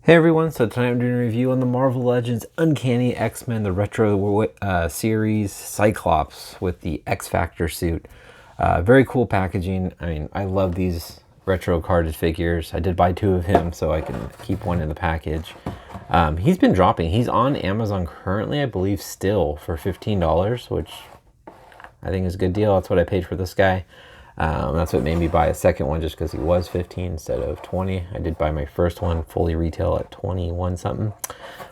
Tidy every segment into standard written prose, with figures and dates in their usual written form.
Hey everyone, so tonight I'm doing a review on the Marvel Legends Uncanny X-Men, the retro series Cyclops with the Xfactor suit. Very cool packaging. I mean, I love these retro carded figures. I did buy 2 of him so I can keep one in the package. He's been dropping. He's on Amazon currently, I believe, still for $15, which I think is a good deal. That's what I paid for this guy. That's what made me buy a second one, just because he was 15 instead of 20. I did buy my first one fully retail at 21 something.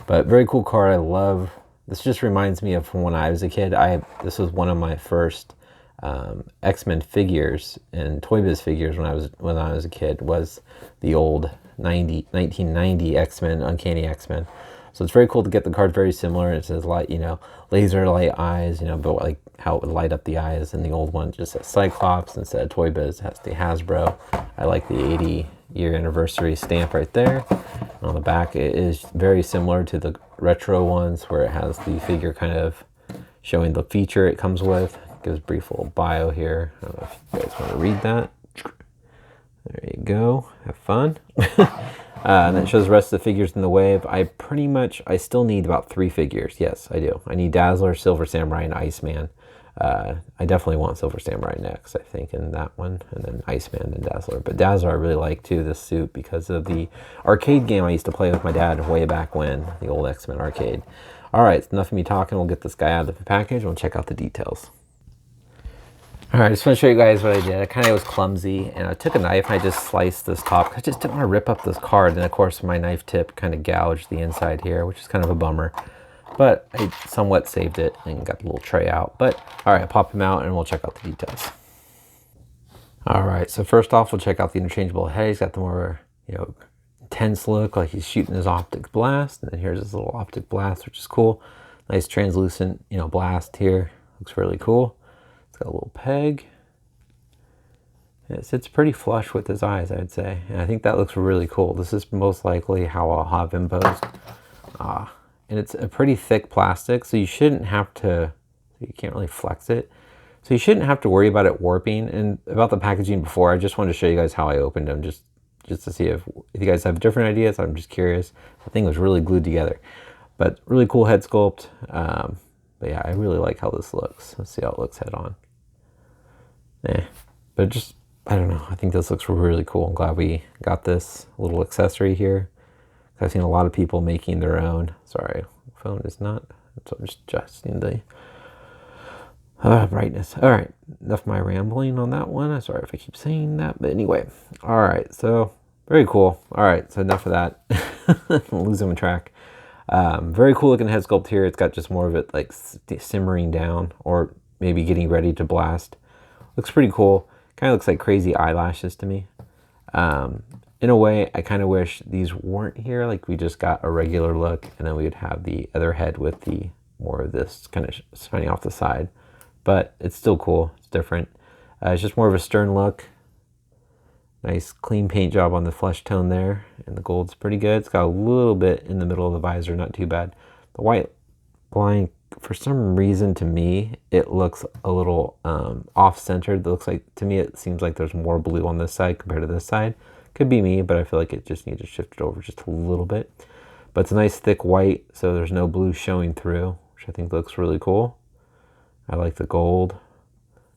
But very cool card. I love this. Just reminds me of from when I was a kid. This was one of my first X-Men figures and Toy Biz figures when I was a kid. Was the old 1990 X-Men, Uncanny X-Men. So it's very cool to get the card very similar. It says light, laser light eyes, but like how it would light up the eyes. And the old one just says Cyclops instead of Toy Biz. It has the Hasbro. I like the 80-year anniversary stamp right there. And on the back, it is very similar to the retro ones where it has the figure kind of showing the feature it comes with. It gives a brief little bio here. I don't know if you guys want to read that. There you go. Have fun. And then it shows the rest of the figures in the wave. I still need about 3 figures. Yes, I do. I need Dazzler, Silver Samurai, and Iceman. I definitely want Silver Samurai next, I think, in that one. And then Iceman and Dazzler. But Dazzler I really like, too, this suit, because of the arcade game I used to play with my dad way back when, the old X-Men arcade. All right, enough of me talking. We'll get this guy out of the package and we'll check out the details. All right, I just want to show you guys what I did. I kind of was clumsy, and I took a knife and I just sliced this top. I just didn't want to rip up this card, and of course my knife tip kind of gouged the inside here, which is kind of a bummer. But I somewhat saved it and got the little tray out. But all right, I'll pop him out and we'll check out the details. All right, so first off, we'll check out the interchangeable head. He's got the more, intense look, like he's shooting his optic blast. And then here's his little optic blast, which is cool. Nice translucent, blast here. Looks really cool. It's got a little peg. And it sits pretty flush with his eyes, I'd say. And I think that looks really cool. This is most likely how I'll have him posed. And it's a pretty thick plastic, so you shouldn't have to, you can't really flex it. So you shouldn't have to worry about it warping. And about the packaging before, I just wanted to show you guys how I opened them, just to see if you guys have different ideas. I'm just curious. The thing was really glued together. But really cool head sculpt. But yeah, I really like how this looks. Let's see how it looks head on. But just, I don't know. I think this looks really cool. I'm glad we got this little accessory here. I've seen a lot of people making their own. Sorry, phone is not. So I'm just adjusting the brightness. All right, enough of my rambling on that one. I'm sorry if I keep saying that, but anyway. All right, so very cool. All right, so enough of that. I'm losing track. Very cool looking head sculpt here. It's got just more of it like simmering down, or maybe getting ready to blast. Looks pretty cool. Kind of looks like crazy eyelashes to me. In a way, I kind of wish these weren't here. Like we just got a regular look, and then we would have the other head with the more of this kind of shining off the side. But it's still cool. It's different. It's just more of a stern look. Nice clean paint job on the flesh tone there, and the gold's pretty good. It's got a little bit in the middle of the visor, not too bad. The white blank, for some reason to me, it looks a little off-centered. It looks like, to me, it seems like there's more blue on this side compared to this side. Could be me, but I feel like it just needs to shift it over just a little bit. But it's a nice thick white, so there's no blue showing through, which I think looks really cool. I like the gold.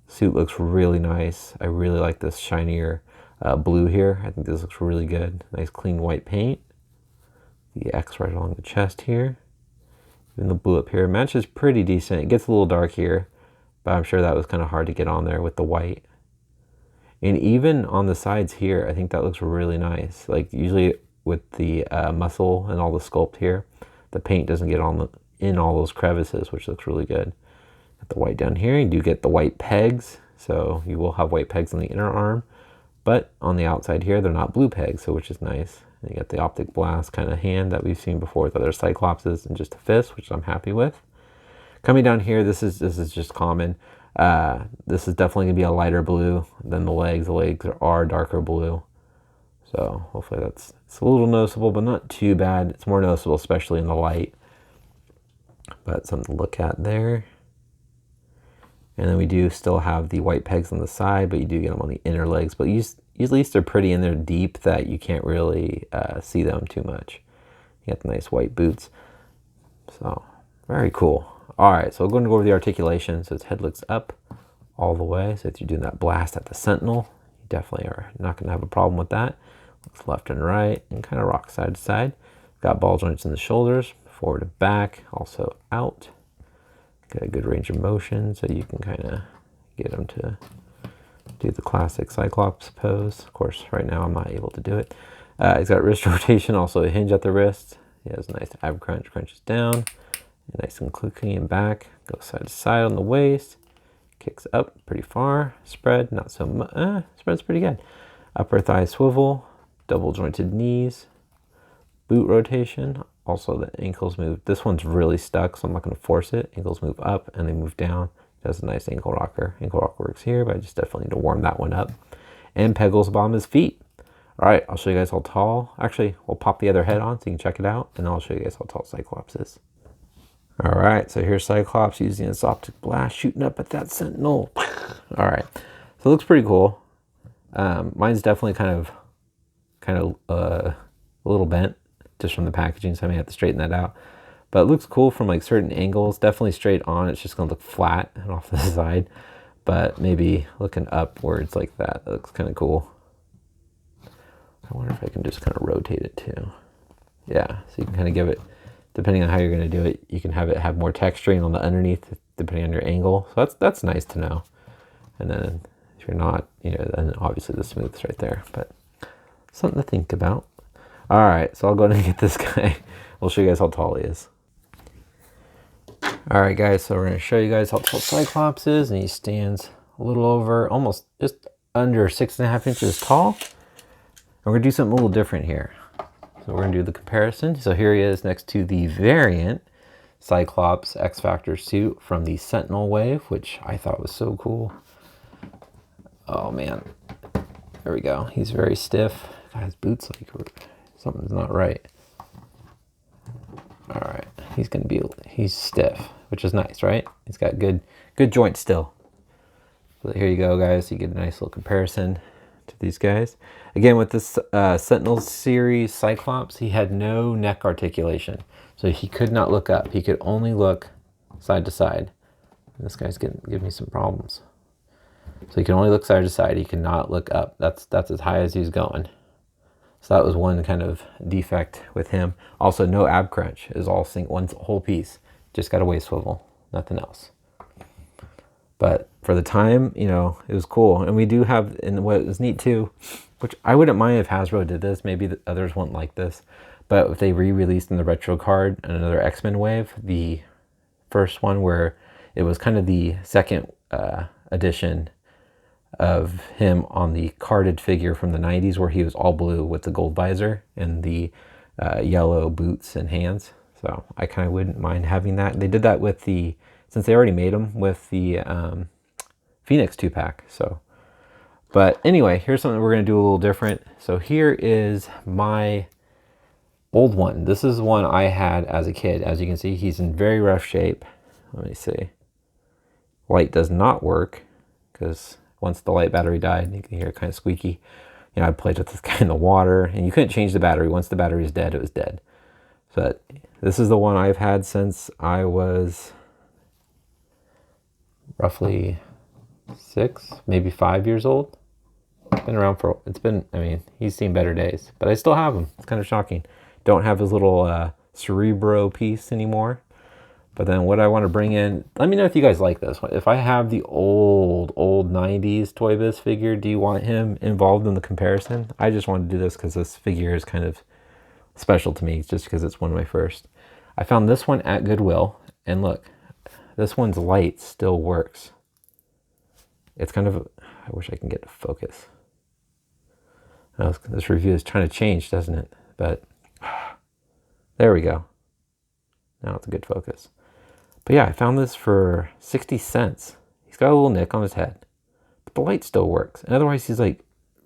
Suit looks really nice. I really like this shinier blue here. I think this looks really good. Nice clean white paint. The X right along the chest here. Even the blue up here matches pretty decent. It gets a little dark here, but I'm sure that was kind of hard to get on there with the white. And even on the sides here, I think that looks really nice. Like usually with the muscle and all the sculpt here, the paint doesn't get on in all those crevices, which looks really good. Got the white down here. You do get the white pegs, so you will have white pegs on the inner arm. But on the outside here, they're not blue pegs, so which is nice. And you got the optic blast kind of hand that we've seen before with other Cyclopses, and just a fist, which I'm happy with. Coming down here, this is just common. This is definitely gonna be a lighter blue than the legs. The legs are darker blue. So hopefully it's a little noticeable, but not too bad. It's more noticeable, especially in the light. But something to look at there. And then we do still have the white pegs on the side, but you do get them on the inner legs. But at least they're pretty in there deep that you can't really see them too much. You got the nice white boots. So very cool. All right, so we're going to go over the articulation. So its head looks up all the way. So if you're doing that blast at the Sentinel, you definitely are not going to have a problem with that. Looks left and right and kind of rocks side to side. Got ball joints in the shoulders, forward and back, also out. Got a good range of motion, so you can kind of get them to do the classic Cyclops pose. Of course, right now I'm not able to do it. He's got wrist rotation, also a hinge at the wrist. He has a nice ab crunch, crunches down, nice and clean back. Goes side to side on the waist, kicks up pretty far. Spread, not so much. Spread's pretty good. Upper thigh swivel, double jointed knees, boot rotation. Also the ankles move. This one's really stuck, so I'm not going to force it. Ankles move up and they move down. It has a nice ankle rocker. Ankle rock works here, but I just definitely need to warm that one up. And Peggles bottom his feet. All right, I'll show you guys how tall. Actually, we'll pop the other head on so you can check it out, and then I'll show you guys how tall Cyclops is. All right, so here's Cyclops using its optic blast, shooting up at that Sentinel. All right, so it looks pretty cool. Mine's definitely kind of a little bent just from the packaging, so I may have to straighten that out. But it looks cool from like certain angles. Definitely straight on, it's just gonna look flat and off the side. But maybe looking upwards like that, that looks kind of cool. I wonder if I can just kind of rotate it too. Yeah, so you can kind of give it, depending on how you're going to do it, you can have it have more texturing on the underneath, depending on your angle. So that's nice to know. And then if you're not, you know, then obviously the smooth's right there. But something to think about. All right, so I'll go ahead and get this guy. We'll show you guys how tall he is. All right, guys, so we're going to show you guys how tall Cyclops is, and he stands a little over, almost just under 6.5 inches tall. And we're gonna do something a little different here. So we're gonna do the comparison. So here he is next to the variant Cyclops Xfactor suit from the Sentinel wave, which I thought was so cool. Oh man, there we go. He's very stiff. God, his boots like something's not right. All right, he's stiff, which is nice, right? He's got good joints still. So here you go, guys. You get a nice little comparison to these guys. Again, with this Sentinel series Cyclops, he had no neck articulation. So he could not look up. He could only look side to side. And this guy's giving me some problems. So he can only look side to side. He cannot look up. That's as high as he's going. So that was one kind of defect with him. Also, no ab crunch. Is all one whole piece. Just got a waist swivel. Nothing else. But for the time, you know, it was cool. And we do have, and what was neat too, which I wouldn't mind if Hasbro did this, maybe the others won't like this, but if they re-released in the retro card another Xmen wave, the first one where it was kind of the second edition of him on the carded figure from the 90s where he was all blue with the gold visor and the yellow boots and hands. So I kind of wouldn't mind having that. They did that with the, since they already made them with the Phoenix 2-pack. So, but anyway, here's something we're going to do a little different. So here is my old one. This is one I had as a kid. As you can see, he's in very rough shape. Let me see. Light does not work because once the light battery died, you can hear it kind of squeaky. You know, I played with this guy in the water and you couldn't change the battery. Once the battery is dead, it was dead. But this is the one I've had since I was roughly 6, maybe 5 years old. Been around for, it's been, I mean, he's seen better days, but I still have him. It's kind of shocking. Don't have his little Cerebro piece anymore. But then what I want to bring in, let me know if you guys like this. If I have the old 90s Toy Biz figure, do you want him involved in the comparison? I just want to do this because this figure is kind of special to me, just because it's one of my first. I found this one at Goodwill, and look, this one's light still works. It's kind of, I wish I can get to focus. This review is trying to change, doesn't it? But there we go. Now it's a good focus. But yeah, I found this for 60 cents. He's got a little nick on his head, but the light still works. And otherwise he's like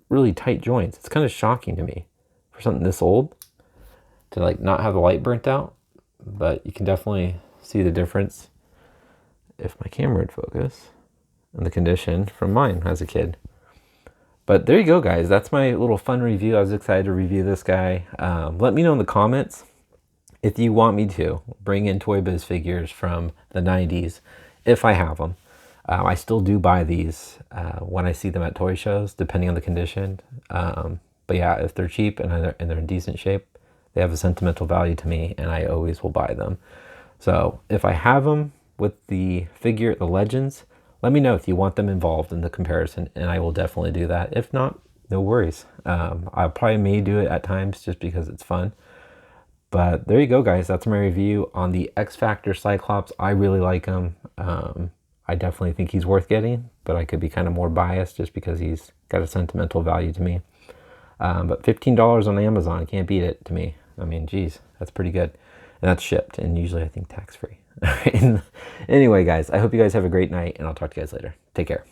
really tight joints. It's kind of shocking to me for something this old to like not have the light burnt out, but you can definitely see the difference if my camera would focus and the condition from mine as a kid. But there you go, guys. That's my little fun review. I was excited to review this guy. Let me know in the comments if you want me to, bring in Toy Biz figures from the 90s, if I have them. I still do buy these when I see them at toy shows, depending on the condition. But yeah, if they're cheap and they're in decent shape, they have a sentimental value to me, and I always will buy them. So if I have them with the figure, the Legends, let me know if you want them involved in the comparison, and I will definitely do that. If not, no worries. I probably may do it at times just because it's fun. But there you go, guys. That's my review on the Xfactor Cyclops. I really like him. I definitely think he's worth getting, but I could be kind of more biased just because he's got a sentimental value to me. But $15 on Amazon, can't beat it to me. I mean, geez, that's pretty good. And that's shipped, and usually I think tax-free. Anyway, guys, I hope you guys have a great night, and I'll talk to you guys later. Take care.